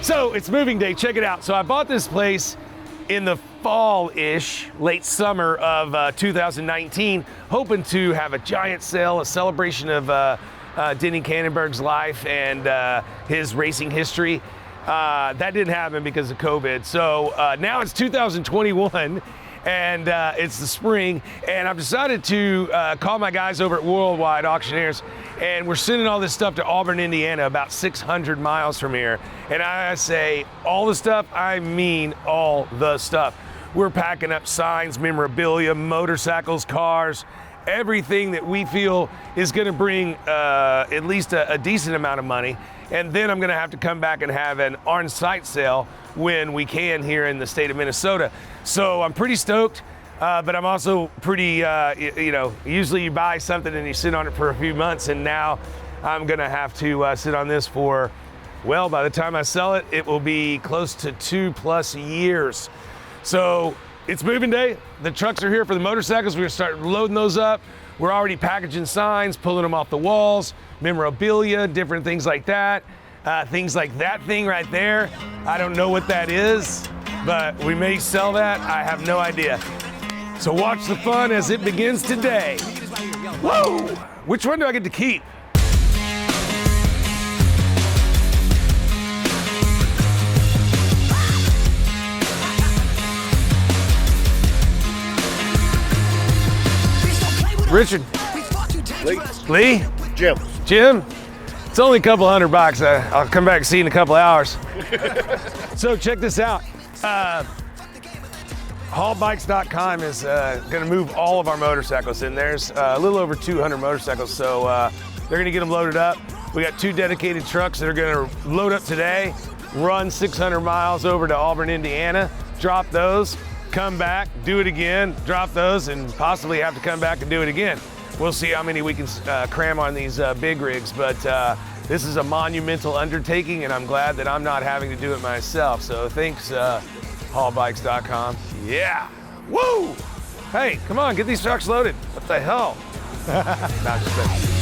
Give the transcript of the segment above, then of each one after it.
So it's moving day, check it out. So I bought this place in the fall-ish, late summer of 2019, hoping to have a giant sale, a celebration of Denny Kannenberg's life and his racing history. That didn't happen because of COVID. So now it's 2021 and it's the spring, and I've decided to call my guys over at Worldwide Auctioneers, and we're sending all this stuff to Auburn, Indiana, about 600 miles from here. And I say all the stuff, I mean all the stuff. We're packing up signs, memorabilia, motorcycles, cars, everything that we feel is gonna bring at least a decent amount of money. And then I'm gonna have to come back and have an on-site sale when we can here in the state of Minnesota. So I'm pretty stoked, but I'm also pretty, usually you buy something and you sit on it for a few months, and now I'm gonna have to sit on this for, well, by the time I sell it, it will be close to 2+ years. So it's moving day. The trucks are here for the motorcycles. We're gonna start loading those up. We're already packaging signs, pulling them off the walls, memorabilia, different things like that. Things like that thing right there. I don't know what that is, but we may sell that. I have no idea. So watch the fun as it begins today. Whoa! Which one do I get to keep? Richard. Lee? Jim? It's only a couple $100. I'll come back and see you in a couple hours. So check this out. Haulbikes.com is gonna move all of our motorcycles in. There's a little over 200 motorcycles, so they're gonna get them loaded up. We got 2 dedicated trucks that are gonna load up today, run 600 miles over to Auburn, Indiana, drop those, come back, do it again, drop those, and possibly have to come back and do it again. We'll see how many we can cram on these big rigs, but this is a monumental undertaking, and I'm glad that I'm not having to do it myself. So thanks, haulbikes.com. Yeah, woo! Hey, come on, get these trucks loaded. What the hell? Not just kidding.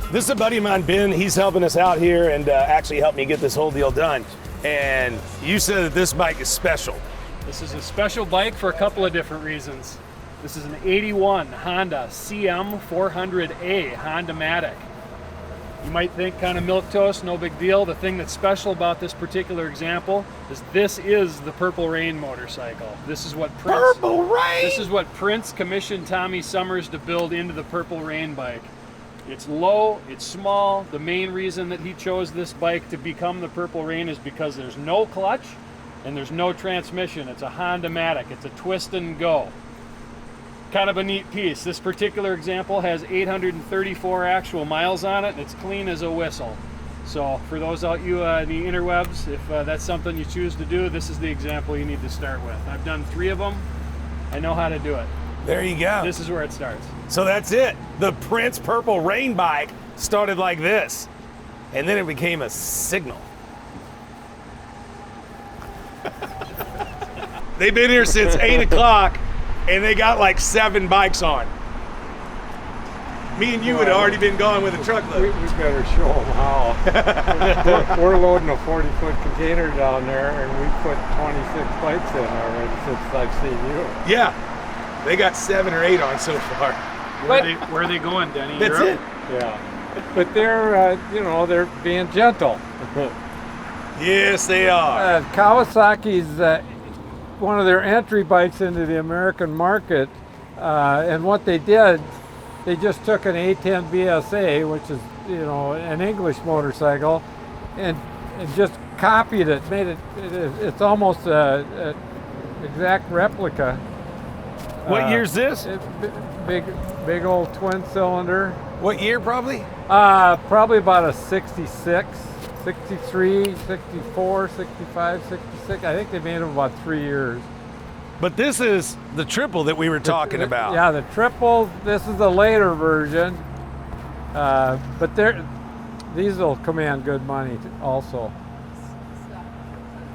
This is a buddy of mine, Ben. He's helping us out here and actually helped me get this whole deal done. And you said that this bike is special. This is a special bike for a couple of different reasons. This is an 81 Honda CM400A Honda-matic. You might think kind of milquetoast, no big deal. The thing that's special about this particular example is this is the Purple Rain motorcycle. This is what Purple Rain? This is what Prince commissioned Tommy Summers to build into the Purple Rain bike. It's low, it's small. The main reason that he chose this bike to become the Purple Rain is because there's no clutch and there's no transmission. It's a Honda-matic. It's a twist and go. Kind of a neat piece. This particular example has 834 actual miles on it, and it's clean as a whistle. So for those out you in the interwebs, if that's something you choose to do, this is the example you need to start with. I've done 3 of them. I know how to do it. There you go. This is where it starts. So that's it. The Prince Purple Rain bike started like this, and then it became a Signal. They've been here since 8 o'clock, and they got like 7 bikes on. Me and you had already been gone with a truckload. We better show them how. we're loading a 40-foot container down there, and we put 26 bikes in already since I've seen you. Yeah, they got 7 or 8 on so far. Where are they going, Denny? That's it. Yeah, but they're they're being gentle. Yes, they are. Kawasaki's one of their entry bikes into the American market, and what they did, they just took an A10 BSA, which is an English motorcycle, and just copied it, made it. It's almost an exact replica What year's this? Big old twin cylinder. What year probably? Probably about a 66, 63, 64, 65, 66. I think they made them about 3 years. But this is the triple that we were talking about. Yeah, the triple. This is the later version. But these will command good money also.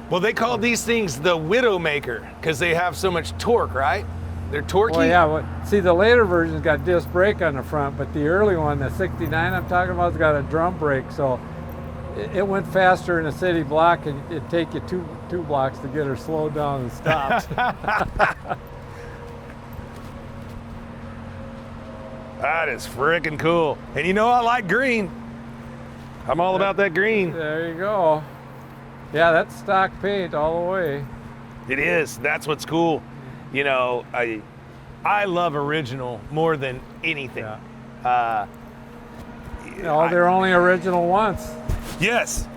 Well, they call these things the Widowmaker because they have so much torque, right? They're torquey. Well, yeah. See, the later version's got disc brake on the front, but the early one, the 69 I'm talking about, has got a drum brake, so it went faster in a city block, and it'd take you two blocks to get her slowed down and stopped. That is freaking cool. And you know I like green. I'm all about that green. There you go. Yeah, that's stock paint all the way. It is. That's what's cool. You know, I love original more than anything. Yeah. They're only original once. Yes.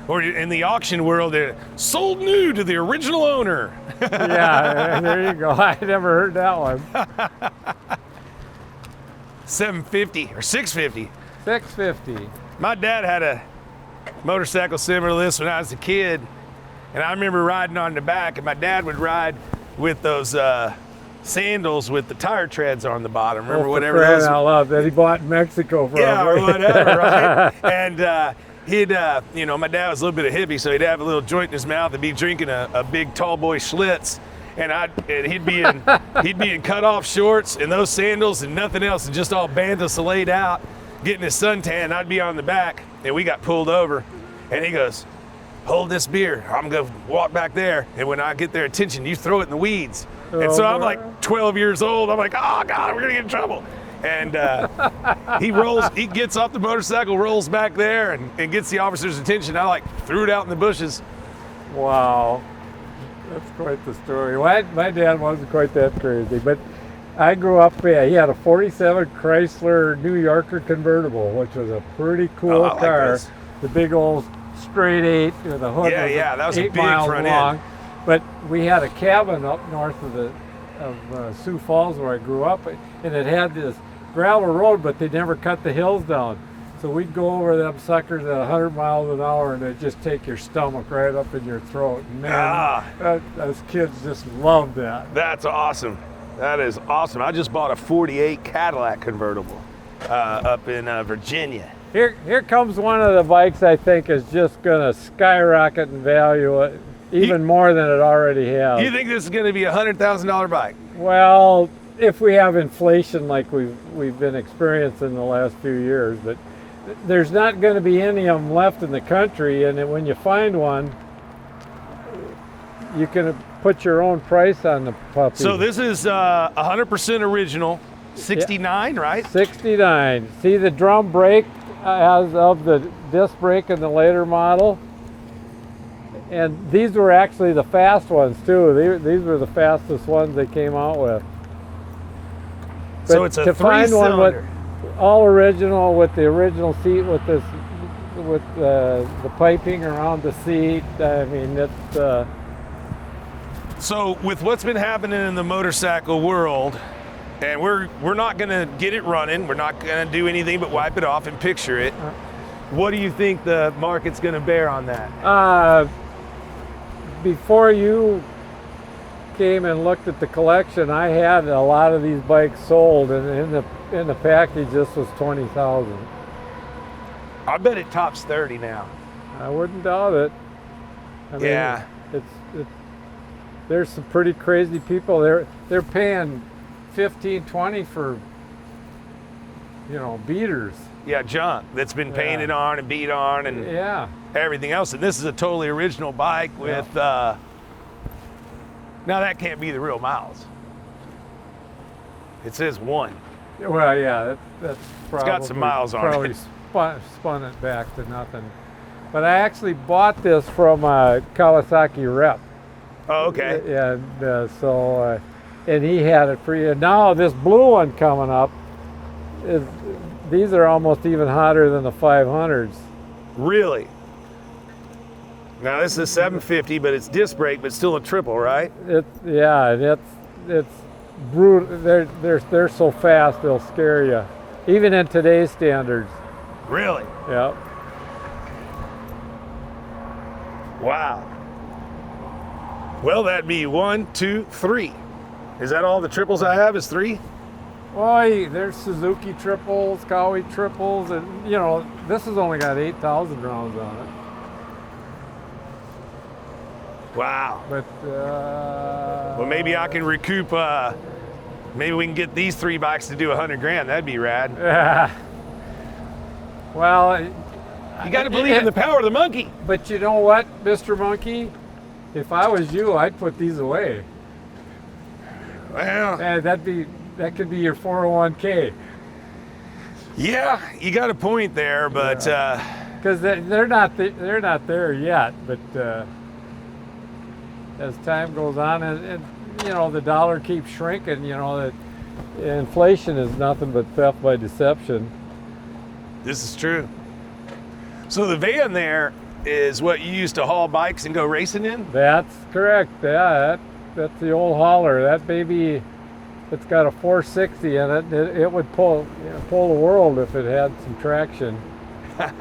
Or in the auction world, they're sold new to the original owner. Yeah, there you go. I never heard that one. $750 or $650. $650. My dad had a motorcycle similar to this when I was a kid, and I remember riding on the back, and my dad would ride with those sandals with the tire treads on the bottom. Remember whatever those? I love that he bought in Mexico for. Yeah, or whatever, right? And he'd, my dad was a little bit of hippie, so he'd have a little joint in his mouth and be drinking a big tall boy Schlitz. And he'd be in cut off shorts and those sandals and nothing else, and just all bandus laid out, getting his suntan. I'd be on the back, and we got pulled over, and he goes, "Hold this beer. I'm gonna walk back there, and when I get their attention, you throw it in the weeds." And so I'm like 12 years old. I'm like, "Oh God, we're gonna get in trouble." And he gets off the motorcycle, rolls back there, and gets the officer's attention. I threw it out in the bushes. Wow. That's quite the story. My dad wasn't quite that crazy, but I grew up, he had a 47 Chrysler New Yorker convertible, which was a pretty cool car. This. The big old straight 8 with a hood that was 8 a big miles front long. end. But we had a cabin up north of Sioux Falls where I grew up, and it had this gravel road, but they never cut the hills down. So we'd go over them suckers at 100 miles an hour, and it'd just take your stomach right up in your throat. Man, us kids just loved that. That's awesome. That is awesome. I just bought a 48 Cadillac convertible up in Virginia. Here comes one of the bikes I think is just going to skyrocket in value even more than it already has. You think this is going to be a $100,000 bike? Well, if we have inflation like we've been experiencing the last few years, but there's not going to be any of them left in the country, and when you find one, you can put your own price on the puppy. So this is 100% original, 69, right? 69. See the drum brake as of the disc brake in the later model? And these were actually the fast ones too. These were the fastest ones they came out with. But so it's a to find one with all original, with the original seat, with this, with the piping around the seat. I mean, it's. So with what's been happening in the motorcycle world, and we're not going to get it running. We're not going to do anything but wipe it off and picture it. What do you think the market's going to bear on that? Before you came and looked at the collection, I had a lot of these bikes sold, and in the package, this was 20,000. I bet it tops 30 now. I wouldn't doubt it. I mean, yeah. There's some pretty crazy people. They're paying 15, 20 for, beaters. Yeah, junk that's been painted on and beat on and everything else. And this is a totally original bike with, now that can't be the real miles. It says 1. Well, yeah, that's probably. It's got some miles on probably it. Spun it back to nothing. But I actually bought this from a Kawasaki rep. Oh, okay. And and he had it free. And now this blue one coming up these are almost even hotter than the 500s. Really? Now this is 750, but it's disc brake, but still a triple, right? It's brutal. They're so fast they'll scare you, even in today's standards. Really? Yep. Wow. Well, that'd be 1, 2, 3. Is that all the triples I have is 3? Boy, there's Suzuki triples, Cowie triples, and you know, this has only got 8,000 rounds on it. Wow. But Well, maybe I can recoup, maybe we can get these 3 bikes to do 100 grand. That'd be rad. well, You got to believe in the power of the monkey. but you know what, Mr. Monkey? If I was you, I'd put these away. Well, And that could be your 401k. yeah, you got a point there, but Because they're not there yet, but as time goes on, and you know the dollar keeps shrinking, you know that inflation is nothing but theft by deception. this is true. So the van there is what you used to haul bikes and go racing in? That's correct. Yeah, that's the old hauler. That baby, it's got a 460 in it. It would pull the world if it had some traction. That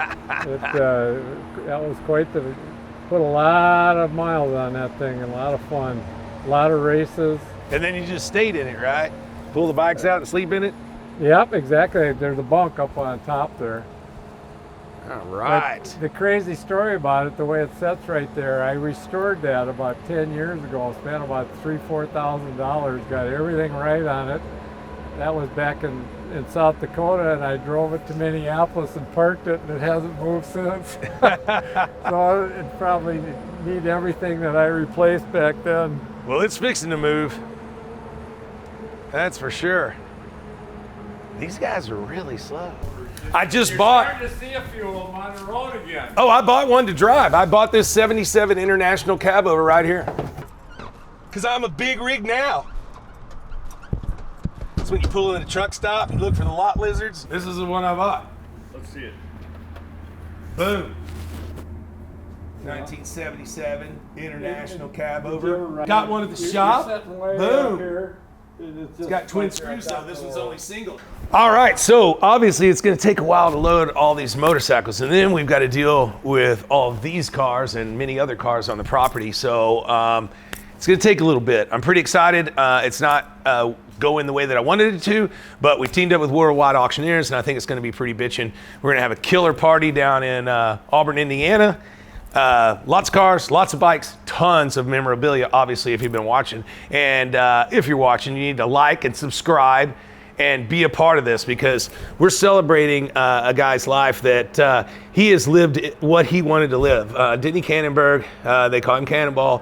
was quite the. Put a lot of miles on that thing, and a lot of fun, a lot of races. And then you just stayed in it, right? Pull the bikes out and sleep in it? Yep, exactly. There's a bunk up on top there. All right. But the crazy story about it, the way it sets right there, I restored that about 10 years ago. Spent about $3,000-$4,000, got everything right on it. That was back in South Dakota, and I drove it to Minneapolis and parked it, and it hasn't moved since. So it probably need everything that I replaced back then. Well, it's fixing to move. That's for sure. These guys are really slow. I just bought. Starting to see a few of them on the road again. Oh, I bought one to drive. I bought this 77 International cab over right here. Because I'm a big rig now. It's when you pull in a truck stop and look for the lot lizards. This is the one I bought. Let's see it. Boom. 1977 International cab over. Right. Got one at the You're shop. sitting way Boom. up here. It's got twin screws though. This one's only single. All right, so obviously it's going to take a while to load all these motorcycles, and then we've got to deal with all of these cars and many other cars on the property. So it's going to take a little bit. I'm pretty excited. It's not going the way that I wanted it to, but we've teamed up with Worldwide Auctioneers, and I think it's going to be pretty bitchin'. We're going to have a killer party down in Auburn, Indiana. Lots of cars, lots of bikes, tons of memorabilia, obviously, if you've been watching. And if you're watching, you need to like and subscribe and be a part of this, because we're celebrating a guy's life that he has lived what he wanted to live. Didn't he, Kannenberg? They call him Cannonball.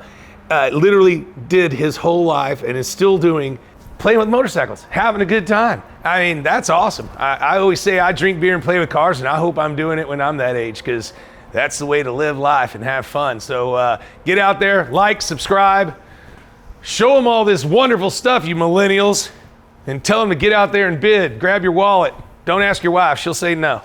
Literally did his whole life and is still doing, playing with motorcycles, having a good time. I mean, that's awesome. I always say I drink beer and play with cars, and I hope I'm doing it when I'm that age, because that's the way to live life and have fun. So get out there, like, subscribe, show them all this wonderful stuff, you millennials, and tell them to get out there and bid. Grab your wallet. Don't ask your wife, she'll say no.